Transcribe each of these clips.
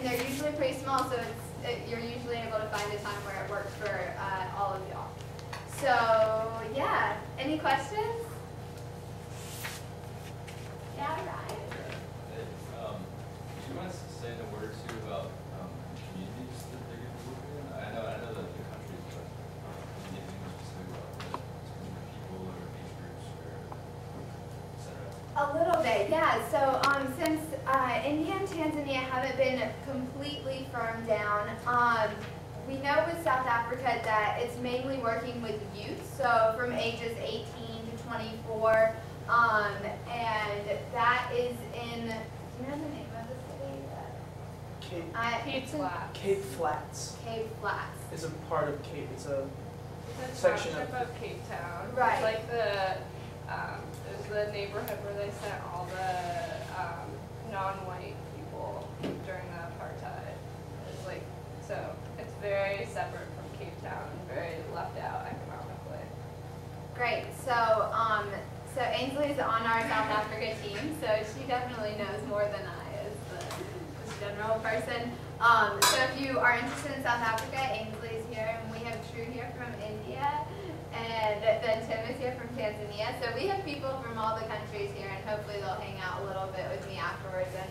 they're usually pretty small, so you're usually able to find a time where it works for all of y'all. So yeah, any questions? Yeah, Ryan. Do you mind saying a word or two about communities that they're going to be working in? I know the countries, but anything specific about people or age groups or et cetera? A little bit, yeah. So since India and Tanzania haven't been completely firmed down, we know with South Africa that it's mainly working with youth, so from ages 18 to 24, and that is in, do you know the name of the city? Cape Flats. Cape Flats Cape Flats. is a part of Cape. It's a It's a section township of Cape Town. Right. It's like it was the neighborhood where they sent all the non-white people during the apartheid. It's like, so it's very separate from Cape Town and very left out economically. Great. So so Ainsley's on our South Africa team, so she definitely knows more than I as the general person. So if you are interested in South Africa, Ainsley's here, and we have True here from India, and then Tim is here from Tanzania. So we have people from all the countries here, and hopefully they'll hang out a little bit with me afterwards and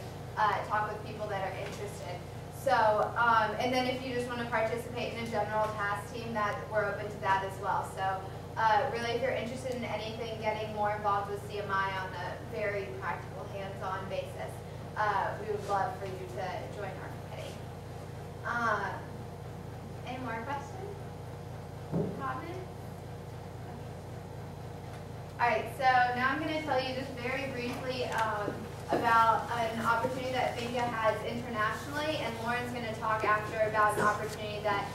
talk with people that are interested. So, and then if you just want to participate in a general task team, that we're open to that as well. So really, if you're interested in anything, getting more involved with CMI on a very practical, hands-on basis, we would love for you to join our committee. Any more questions? Comments? All right, so now I'm going to tell you just very briefly about an opportunity that Finca has internationally, and Lauren's going to talk after about an opportunity that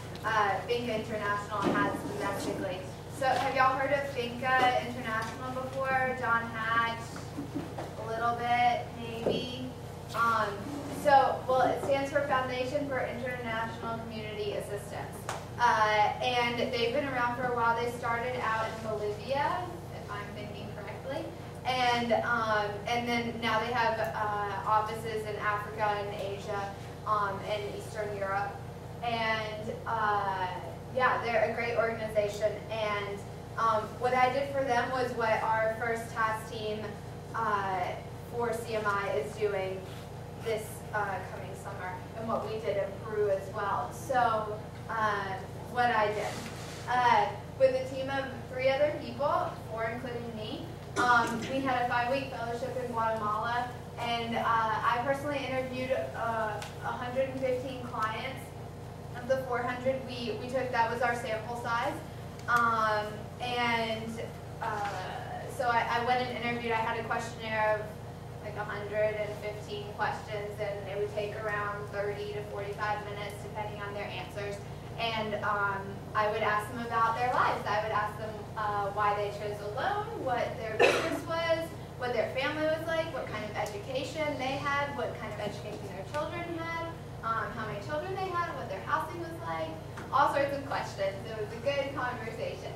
Finca International has domestically. So have y'all heard of Finca International before? John Hatch, a little bit, maybe. Well, it stands for Foundation for International Community Assistance. And they've been around for a while. They started out in Bolivia, if I'm thinking correctly. And then now they have offices in Africa and Asia and Eastern Europe. And yeah, they're a great organization. And what I did for them was what our first task team for CMI is doing this coming summer, and what we did in Peru as well. So what I did, with a team of 3 other people, 4 including me, we had a 5-week fellowship in Guatemala, and I personally interviewed 115 clients. Of the 400 we took, that was our sample size. So I went and interviewed. I had a questionnaire of like 115 questions, and it would take around 30 to 45 minutes depending on their answers. And I would ask them about their lives. I would ask them why they chose a loan, what their business was, what their family was like, what kind of education they had, what kind of education their children had, how many children they had, what their housing was like, all sorts of questions. It was a good conversation.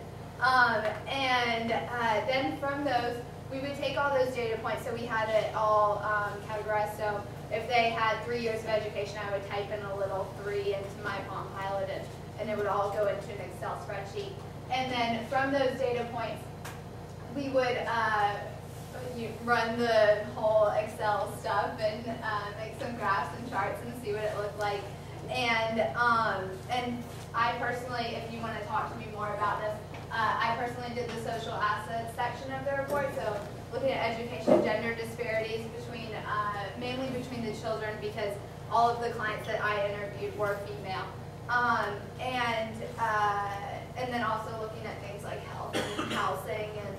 Then from those, we would take all those data points, so we had it all categorized. So if they had 3 years of education, I would type in a little 3 into my Palm Pilot, and it would all go into an Excel spreadsheet. And then from those data points, we would run the whole Excel stuff and make some graphs and charts and see what it looked like. And I personally, if you want to talk to me more about this, I personally did the social assets section of the report, so looking at education, gender disparities between, mainly between the children, because all of the clients that I interviewed were female. And then also looking at things like health and housing and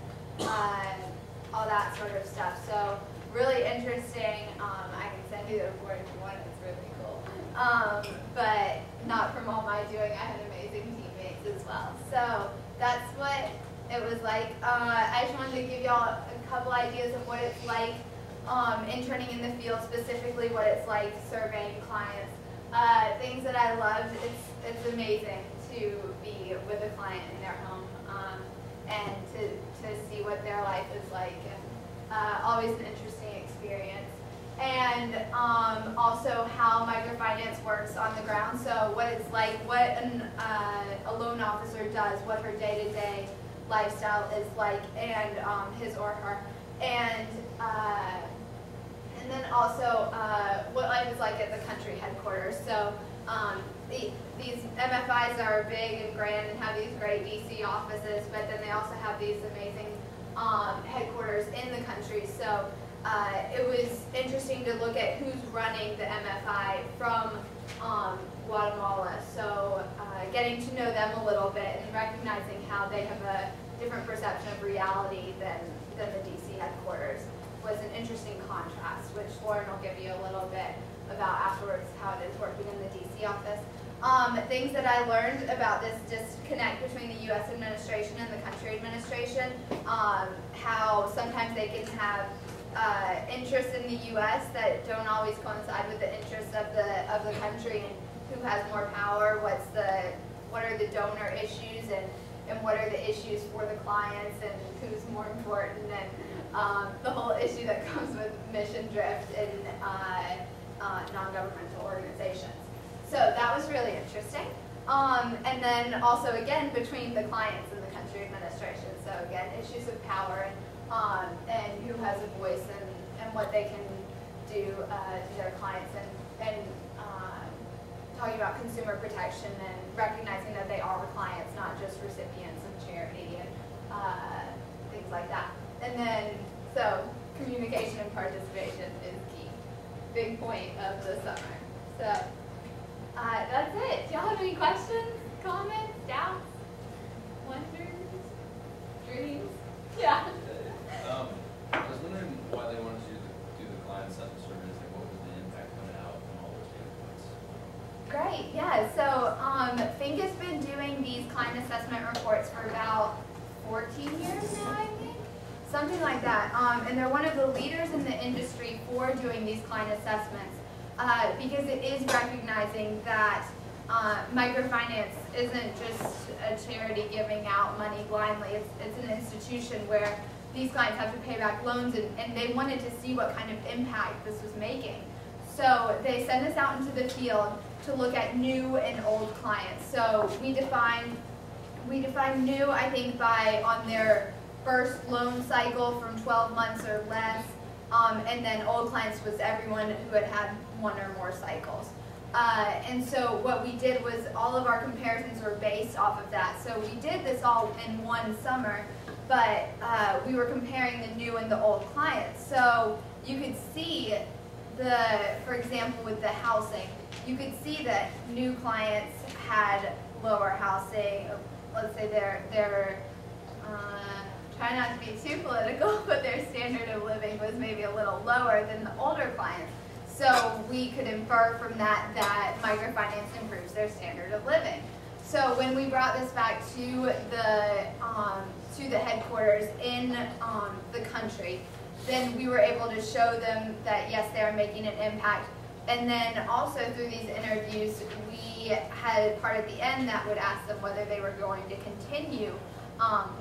all that sort of stuff. So really interesting. I can send you the report if you want. It's really cool. But not from all my doing. I had amazing teammates as well. So that's what it was like. I just wanted to give y'all a couple ideas of what it's like interning in the field, specifically what it's like surveying clients. Things that I loved, it's amazing to be with a client in their home and to see what their life is like, and always an interesting experience. and also how microfinance works on the ground. So what it's like, what a loan officer does, what her day-to-day lifestyle is like, and his or her, and then also what life is like at the country headquarters. So these MFIs are big and grand and have these great DC offices, but then they also have these amazing headquarters in the country. So it was interesting to look at who's running the MFI from Guatemala. So getting to know them a little bit and recognizing how they have a different perception of reality than the DC headquarters was an interesting contrast, which Lauren will give you a little bit about afterwards, how it is working in the DC office. Things that I learned about this disconnect between the U.S. administration and the country administration, how sometimes they can have interests in the U.S. that don't always coincide with the interests of the country, and who has more power, what are the donor issues, and what are the issues for the clients, and who's more important, and the whole issue that comes with mission drift in non-governmental organizations. So that was really interesting. And then also, again, between the clients and the country administration. So again, issues of power and who has a voice and what they can do to their clients, and talking about consumer protection and recognizing that they are clients, not just recipients of charity and things like that. And then, so communication and participation is key. Big point of the summer. So that's it. Do y'all have any questions, comments, doubts, wonders, dreams? Yeah. I was wondering why they wanted you to do the client assessment surveys. Like, what was the impact coming out from all those data points? Great, yeah. So Fink has been doing these client assessment reports for about 14 years now, I think. Something like that. And they're one of the leaders in the industry for doing these client assessments because it is recognizing that microfinance isn't just a charity giving out money blindly. It's an institution where these clients have to pay back loans, and they wanted to see what kind of impact this was making. So they sent us out into the field to look at new and old clients. So we define new, I think, by on their first loan cycle from 12 months or less, and then old clients was everyone who had one or more cycles. And so what we did was all of our comparisons were based off of that. So we did this all in one summer, but we were comparing the new and the old clients. So you could see for example, with the housing, you could see that new clients had lower housing. Let's say they're try not to be too political, but their standard of living was maybe a little lower than the older clients. So we could infer from that microfinance improves their standard of living. So when we brought this back to the headquarters in the country, then we were able to show them that yes, they are making an impact. And then also through these interviews, we had a part at the end that would ask them whether they were going to continue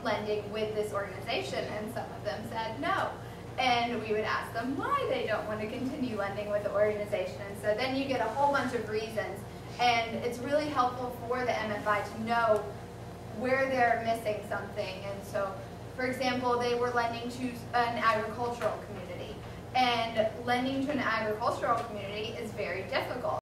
lending with this organization, and some of them said no. And we would ask them why they don't want to continue lending with the organization. And so then you get a whole bunch of reasons. And it's really helpful for the MFI to know where they're missing something. And so, for example, they were lending to an agricultural community. And lending to an agricultural community is very difficult.